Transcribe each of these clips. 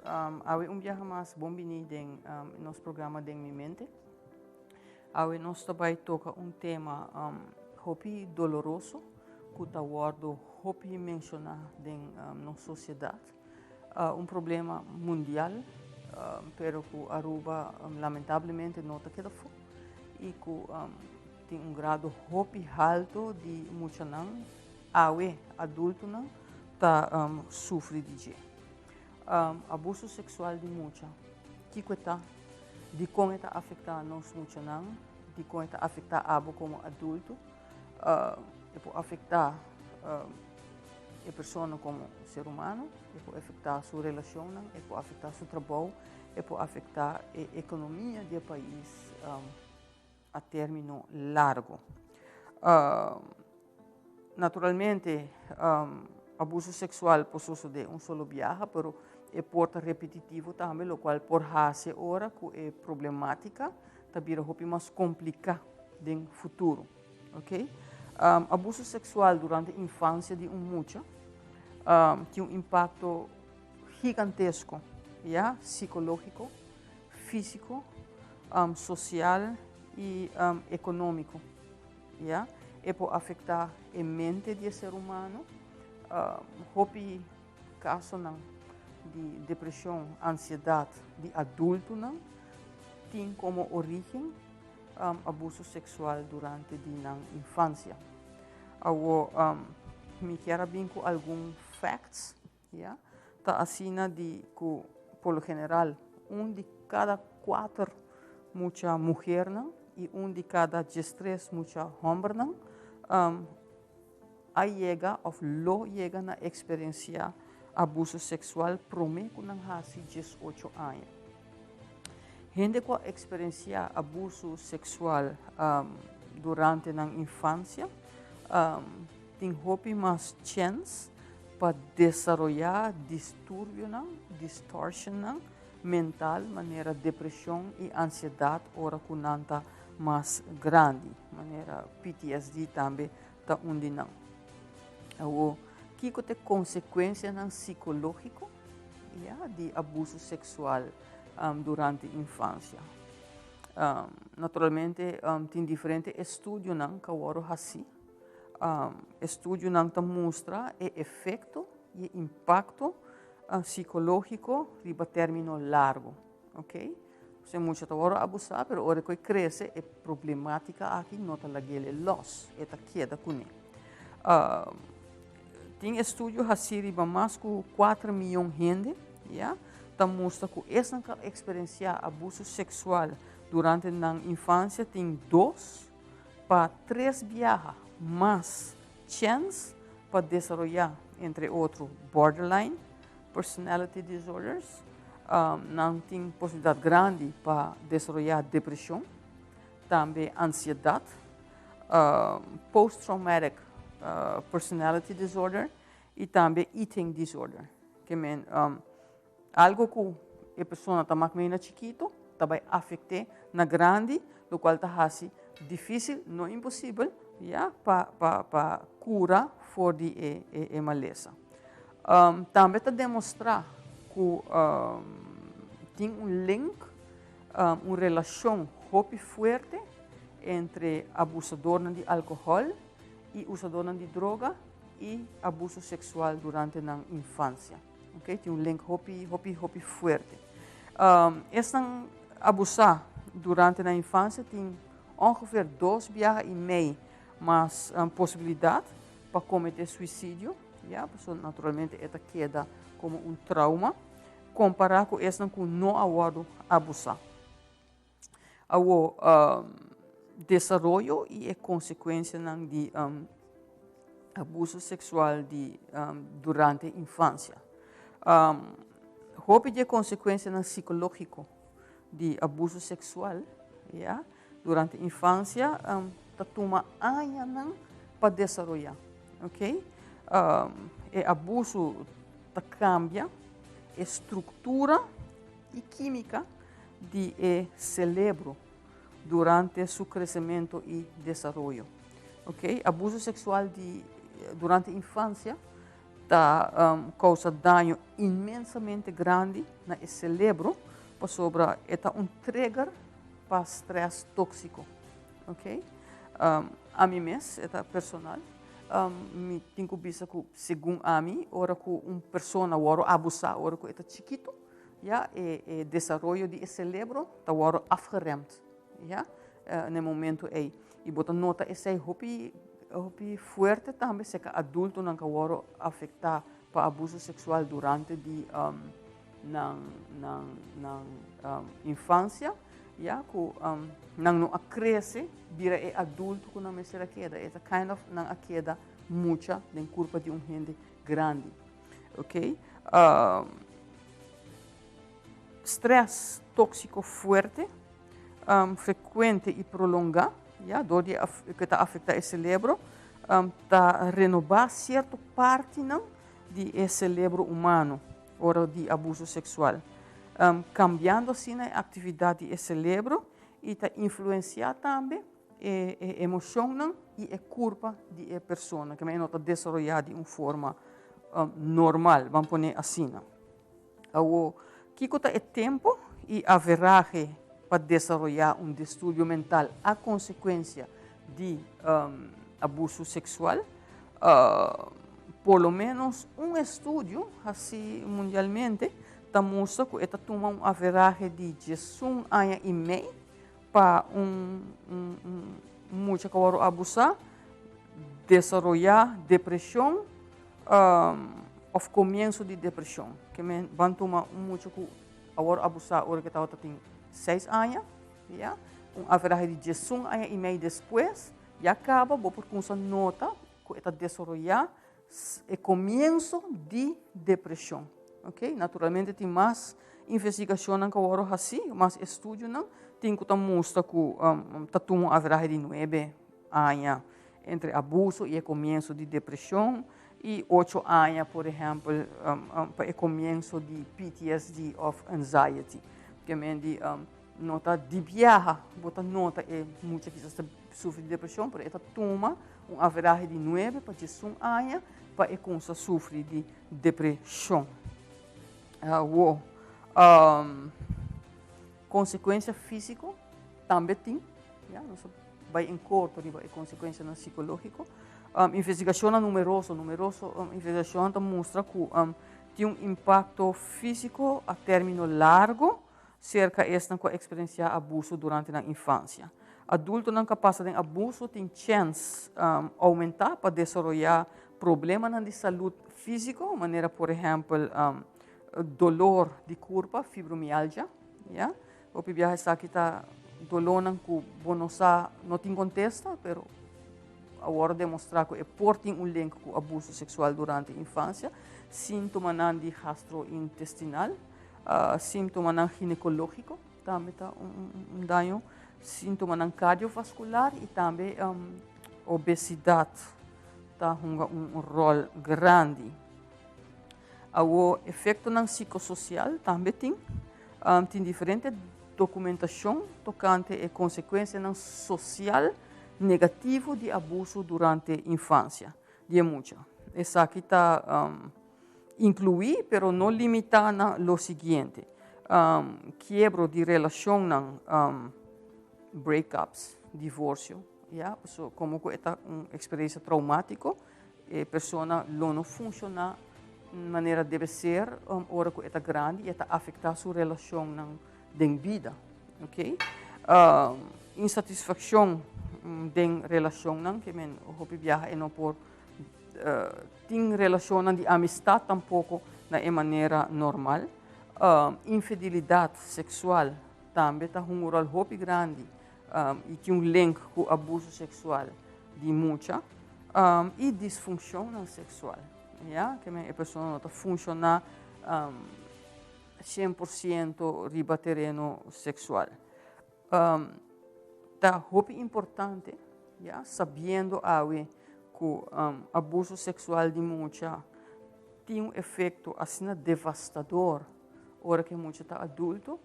Awe viaje mais bom bini den nosso programa den Mi Mente. Awe nós também toca tema hopi doloroso, que tá word hopi mencionar den nossa sociedade. Problema mundial, pero que Aruba lamentavelmente nota que foi e que tem grado hopi alto de muita não, awe adulto não tá sofre de abuso sexual de muita, que está de como está afetar nós muito não, de como está afetar abo como adulto, e pode afetar a pessoa como ser humano, e pode afetar sua relação, e pode afetar seu trabalho, e pode afetar a economia do país a término largo. Naturalmente, abuso sexual pode suceder solo viaje, pero é porta repetitivo também, o qual por hace ora que é problemática, também é mais complicada no futuro, ok? Abuso sexual durante a infância de mucha tem impacto gigantesco, yeah? Psicológico, físico, social e econômico, yeah? E pode afetar a mente do ser humano, houve casos de depressão, ansiedade de adulto, não? Tem como origem abuso sexual durante a infância. Eu me quero vir com alguns facts, yeah? Tá assim de que, por lo general, de cada 4 muita mulher não? E de cada 13 muita homem não? Chega ou lo chega na experiência abuso sexual prometo não há 18 anos. Gente que experiencia abuso sexual durante a infância tem mais chance para desenvolver distúrbio, distorção mental, maneira depressão e ansiedade, ora que não está mais grande, maneira PTSD também está onde não. O que tem consequência psicológica de abuso sexual durante a infância. Naturalmente, tem diferentes estudos que agora assim. Estudos que mostram o efeito e impacto psicológico riba término largo, ok? Se muito agora abusar, mas agora que cresce é problemática aqui não está lagele loss, é ta queda com ele. Tem estudos assim riba mais que 4 milhões de gente, yeah? Mostra que essa experiência abuso sexual durante a infância tem 2 para 3 viagens mais chance para desenvolver, entre outros, borderline personality disorders, não tem possibilidade grande para desenvolver depressão, também ansiedade, post-traumatic personality disorder e também eating disorder, que algo que a pessoa está mais chiquito, vai afetar na grande, o qual está assim difícil, não impossível, yeah, para curar fora de maleza. Também está demonstrar que tem link, uma relação muito forte entre abusador de álcool e usador de droga e abuso sexual durante a infância. Okay? Tem link muito forte. Essa abusar durante a infância tem ongeveer 2,5 mais possibilidade para cometer suicídio. Yeah? A pessoa naturalmente esta queda como trauma, comparado com essa que não aguardo abusar. O desenvolvimento e a consequência de abuso sexual durante a infância. Houve de consequência psicológica de abuso sexual, yeah? Durante a infância, toma anos para desenvolver, ok? O abuso cambia a estrutura e química do cérebro durante seu crescimento e desenvolvimento, ok? Abuso sexual durante a infância causa daño inmensamente grande na el cerebro, para sobra eta un trigger para estrés tóxico, ok? A mim mesmo, eta personal, me tenho visto que, segundo a mim, ora que pessoa waro abusar, ora que eta chiquito, ja, desenvolvimento de cerebro está waro afgeremd, ja, no momento aí. E bota nota esse hopi forte também, se que adulto não waro afetar para abuso sexual durante de infância, ja, que não cresce, vira adulto que não me será queda, é kind of não queda muita de culpa de gente grande, ok? Stress tóxico forte, frequente e prolongado, ja, que está afeta o cérebro, está renovar certa parte não do cérebro humano, hora de abuso sexual, cambiando assim a atividade do cérebro e está influenciar também a emoção e a culpa da pessoa, que não está desenvolvida de uma forma normal, vamos pôr assim. Que é tempo e a veragem para desenvolver distúrbio mental a consequência de abuso sexual. Por lo menos estudo, assim mundialmente, mostra que está tomando uma veragem de 1 ano e meio para muito que abusar, desenvolver depressão, ou começo de depressão, que vão tomar muito que abusar, hora que tem 6 anos, ja? A veragem de 1 ano e meio depois, e acaba, por essa nota, que está desenvolver o começo de depressão, ok? Naturalmente tem mais investigação que agora assim, mais estudo não, tem que mostrar que está tomando a veragem de 9 anos entre abuso e o começo de depressão, e 8 anos, por exemplo, para o começo de PTSD of anxiety, que é nota de viaja, bota nota é muita que está sofre de depressão, porque ela toma uma veragem de 9 para 1 anos para a começar sofre de depressão. Consequência física também tem, ja? Não vai em corto, a consequência psicológica. Investigação numerosa investigação mostra que tem impacto físico a término largo cerca esta com experienciar abuso durante a infância. Adulto não capaz de abuso tem chance aumentar para desenvolver problemas de saúde física, maneira por exemplo dolor de corpo, fibromialgia, ja? O pibia está aqui dolor que não tem contesta, pero agora demonstrar que tem link com abuso sexual durante a infância, sintoma de gastrointestinal, sintoma ginecológico, também está dano, sintoma cardiovascular e também obesidade, está rol grande. O efeito psicossocial também tem diferente documentação tocante a consequência social negativo de abuso durante a infância, de muita. Essa aqui está incluir, pero não limitar na lo seguinte: quiebro de relação, breakups, divórcio, yeah? So, como que é uma experiência traumática, a pessoa não funciona de maneira deve ser, hora que é grande e está afetar sua relação de vida, ok? Insatisfação de relação, que men hopi viaja e não por tem relação de amistad tampouco na maneira normal, infidelidade sexual também está rol hopi grande e tem link com abuso sexual de muita e disfunção sexual, yeah? Que a pessoa não está funcionando 100% riba terreno sexual. Está hopi importante, yeah? Sabendo que abuso sexual de muita tem efeito assim devastador, hora que muita está adulto.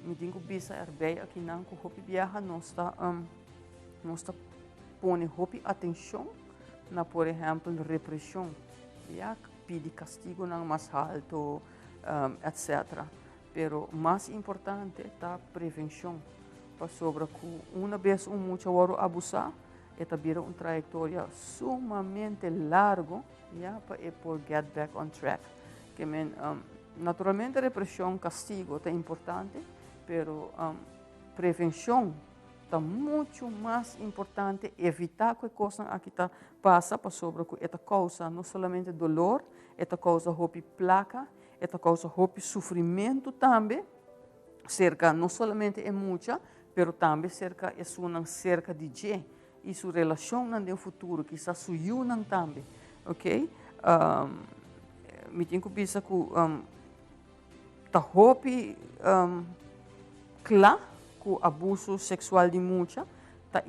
Me digo bisa bem aqui não que hopi viaja não está pondo hopi atenção na, por exemplo, repressão, ya, pede castigo ng mais alto, etc. Pero mais importante é a prevenção, para sobre que uma vez mucha waro abusar, esta vira uma trajetória sumamente largo, ya, para por get back on track. Que naturalmente repressão, castigo é importante, pero prevenção está muito mais importante, evitar que coisa aqui tá passa para sobre que esta causa não somente dolor, esta causa hopi placa, esta causa hopi sofrimento também, cerca não somente é muita, pero também cerca é uma cerca de je e sua relação no futuro que está suyunang também, ok? Me tenho que pensar que tá hopi claro que o abuso sexual de muita está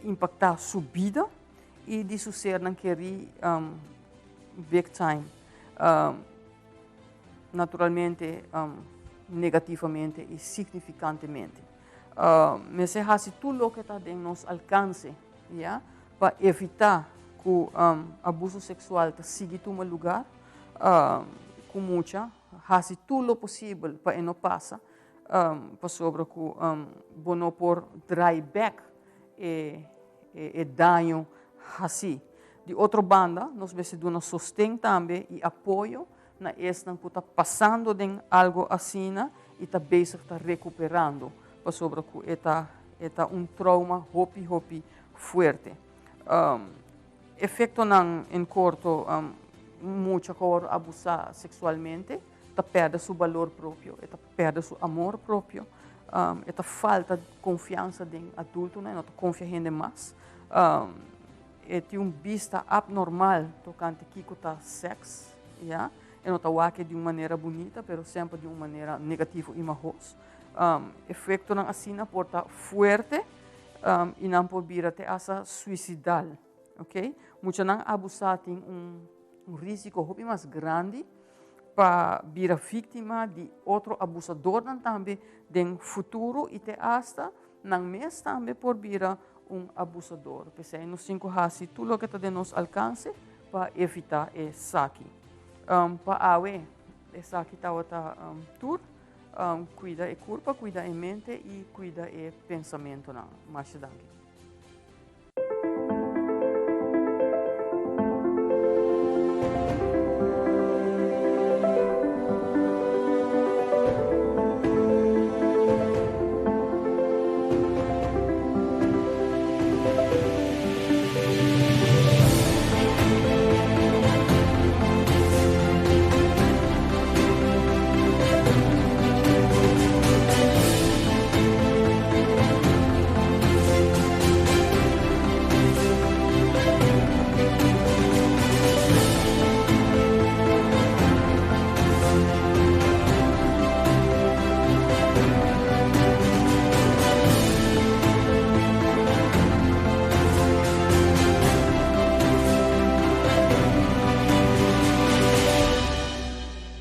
impactar sua vida e de ser não querer big time, naturalmente, negativamente e significantemente. Mas é assim tudo o que está em nosso alcance, yeah, para evitar que o abuso sexual está siga em lugar, com muita, assim tudo o possível para não passar, para sobre que bono por dry back e dano assim. De outra banda, nós precisamos sustento também e apoio na esta que está passando de algo assim e está bem recuperando, para sobre que é trauma hopi forte. Efeito em curto, muita coisa abusar sexualmente, perde seu valor próprio, perde seu amor próprio, falta de confiança em adulto, não confia em mais, tem vista abnormal tocante que está sexo, yeah? E não está de uma maneira bonita, mas sempre de uma maneira negativa e marrosa. Efeito assim porta forte e não pode vir até essa suicidal, ok? Muitos não abusar tem risco muito mais grande para vir vítima de outro abusador também no futuro e até hasta não mês também por vir abusador. Porque nós temos que fazer tudo o que está de nosso alcance para evitar esse aqui. Para esse aqui está tur, cuida a culpa, cuida a mente e cuida o pensamento. Mais